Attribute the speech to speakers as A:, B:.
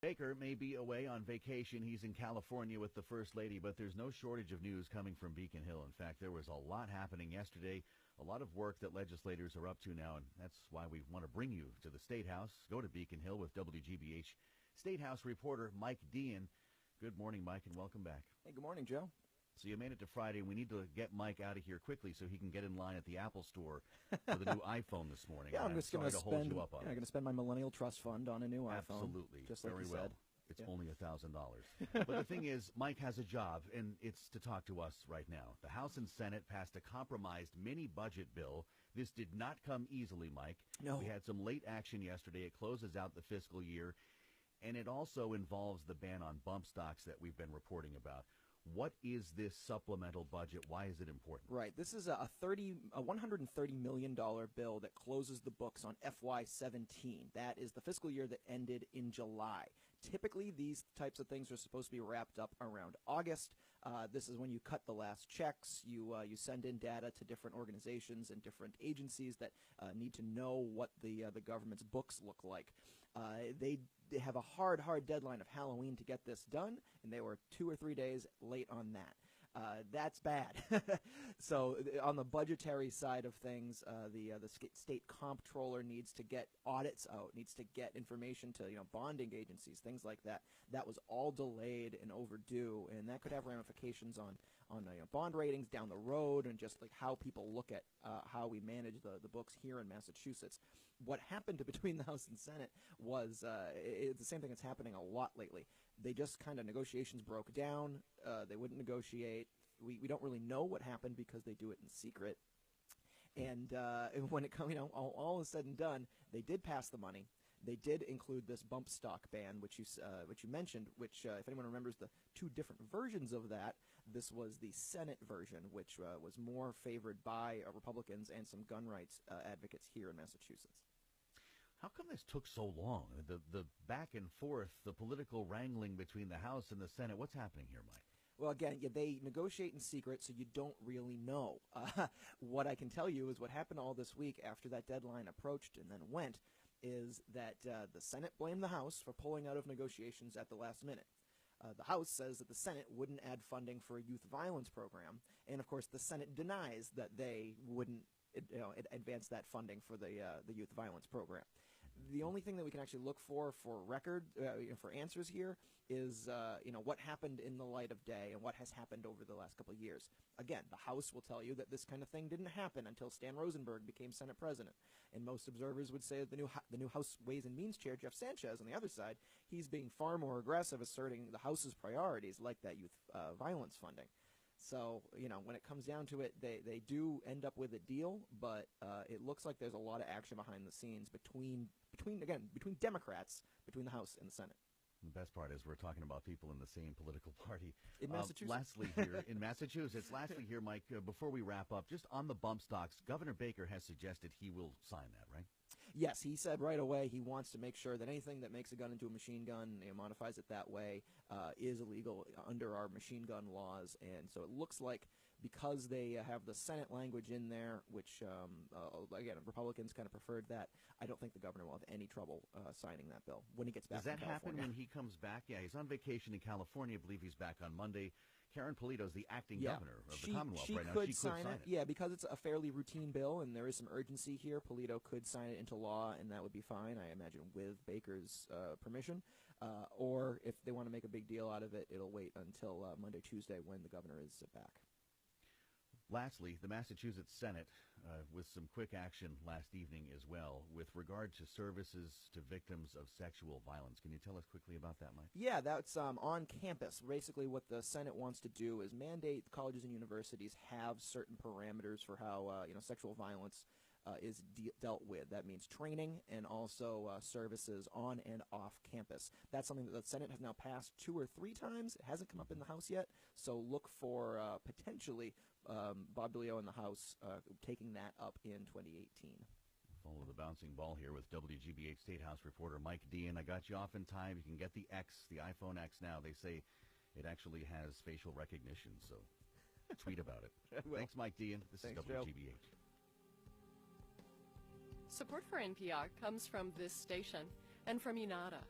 A: Baker may be away on vacation. He's in California with the First Lady, but there's no shortage of news coming from Beacon Hill. In fact, there was a lot happening yesterday, a lot of work that legislators are up to now, and that's why we want to bring you to the State House. Go to Beacon Hill with WGBH State House reporter Mike Deehan. Good morning, Mike, and welcome back.
B: Hey, good morning, Joe.
A: So you made it to Friday. We need to get Mike out of here quickly so he can get in line at the Apple Store for the new iPhone this morning.
B: Yeah, I'm just going to
A: hold you up on
B: going to spend my millennial trust fund on a new iPhone.
A: Absolutely.
B: Just like
A: Very
B: you
A: well.
B: said.
A: It's only $1,000. But the thing is, Mike has a job, and it's to talk to us right now. The House and Senate passed a compromised mini-budget bill. This did not come easily, Mike.
B: No.
A: We had some late action yesterday. It closes out the fiscal year, and it also involves the ban on bump stocks that we've been reporting about. What is this supplemental budget? Why is it important?
B: Right. This is a $130 million bill that closes the books on FY17. That is the fiscal year that ended in July. Typically, these types of things are supposed to be wrapped up around August. This is when you cut the last checks. You send in data to different organizations and different agencies that need to know what the government's books look like. They have a hard deadline of Halloween to get this done, and they were 2 or 3 days late on that. That's bad. So on the budgetary side of things, the state comptroller needs to get audits out, needs to get information to bonding agencies, things like that. That was all delayed and overdue, and that could have ramifications on bond ratings down the road and just like how people look at how we manage the books here in Massachusetts. What happened between the House and Senate was it's the same thing that's happening a lot lately. They just kind of negotiations broke down. They wouldn't negotiate. We don't really know what happened because they do it in secret. And when it comes, all is said and done, they did pass the money. They did include this bump stock ban, which you mentioned. Which, if anyone remembers, the two different versions of that. This was the Senate version, which was more favored by Republicans and some gun rights advocates here in Massachusetts.
A: How come this took so long? The back and forth, the political wrangling between the House and the Senate. What's happening here, Mike?
B: Well, again, they negotiate in secret, so you don't really know. What I can tell you is what happened all this week after that deadline approached and then went is that the Senate blamed the House for pulling out of negotiations at the last minute. The House says that the Senate wouldn't add funding for a youth violence program, and of course the Senate denies that they wouldn't advance that funding for the youth violence program. The only thing that we can actually look for record, for answers here is, what happened in the light of day and what has happened over the last couple of years. Again, the House will tell you that this kind of thing didn't happen until Stan Rosenberg became Senate President. And most observers would say that the new House Ways and Means Chair, Jeff Sanchez, on the other side, he's being far more aggressive, asserting the House's priorities, like that youth violence funding. So, when it comes down to it, they do end up with a deal, but it looks like there's a lot of action behind the scenes between Democrats, between the House and the Senate.
A: The best part is we're talking about people in the same political party.
B: In Massachusetts.
A: Lastly here, in Massachusetts, Mike, before we wrap up, just on the bump stocks, Governor Baker has suggested he will sign that, right?
B: Yes, he said right away he wants to make sure that anything that makes a gun into a machine gun, modifies it that way, is illegal under our machine gun laws. And so it looks like because they have the Senate language in there, which, again, Republicans kind of preferred that, I don't think the governor will have any trouble signing that bill when he gets back to California.
A: Does that happen when he comes back? Yeah, he's on vacation in California. I believe he's back on Monday. Karen Polito is the acting governor of the Commonwealth right now. She could sign it.
B: Yeah, because it's a fairly routine bill and there is some urgency here. Polito could sign it into law, and that would be fine, I imagine, with Baker's permission. Or if they want to make a big deal out of it, it'll wait until Monday, Tuesday, when the governor is back.
A: Lastly, the Massachusetts Senate, with some quick action last evening as well, with regard to services to victims of sexual violence. Can you tell us quickly about that, Mike?
B: Yeah, that's on campus. Basically, what the Senate wants to do is mandate colleges and universities have certain parameters for how sexual violence is dealt with. That means training and also services on and off campus. That's something that the Senate has now passed 2 or 3 times. It hasn't come up in the House yet, so look for potentially Bob DeLeo in the House taking that up in 2018.
A: Follow the bouncing ball here with WGBH State House reporter Mike Deehan. I got you off in time. You can get the iPhone X now. They say it actually has facial recognition, so tweet about it. Thanks, Mike Deehan. Thanks, is WGBH.
C: Joe. Support for NPR comes from this station and from UNATA,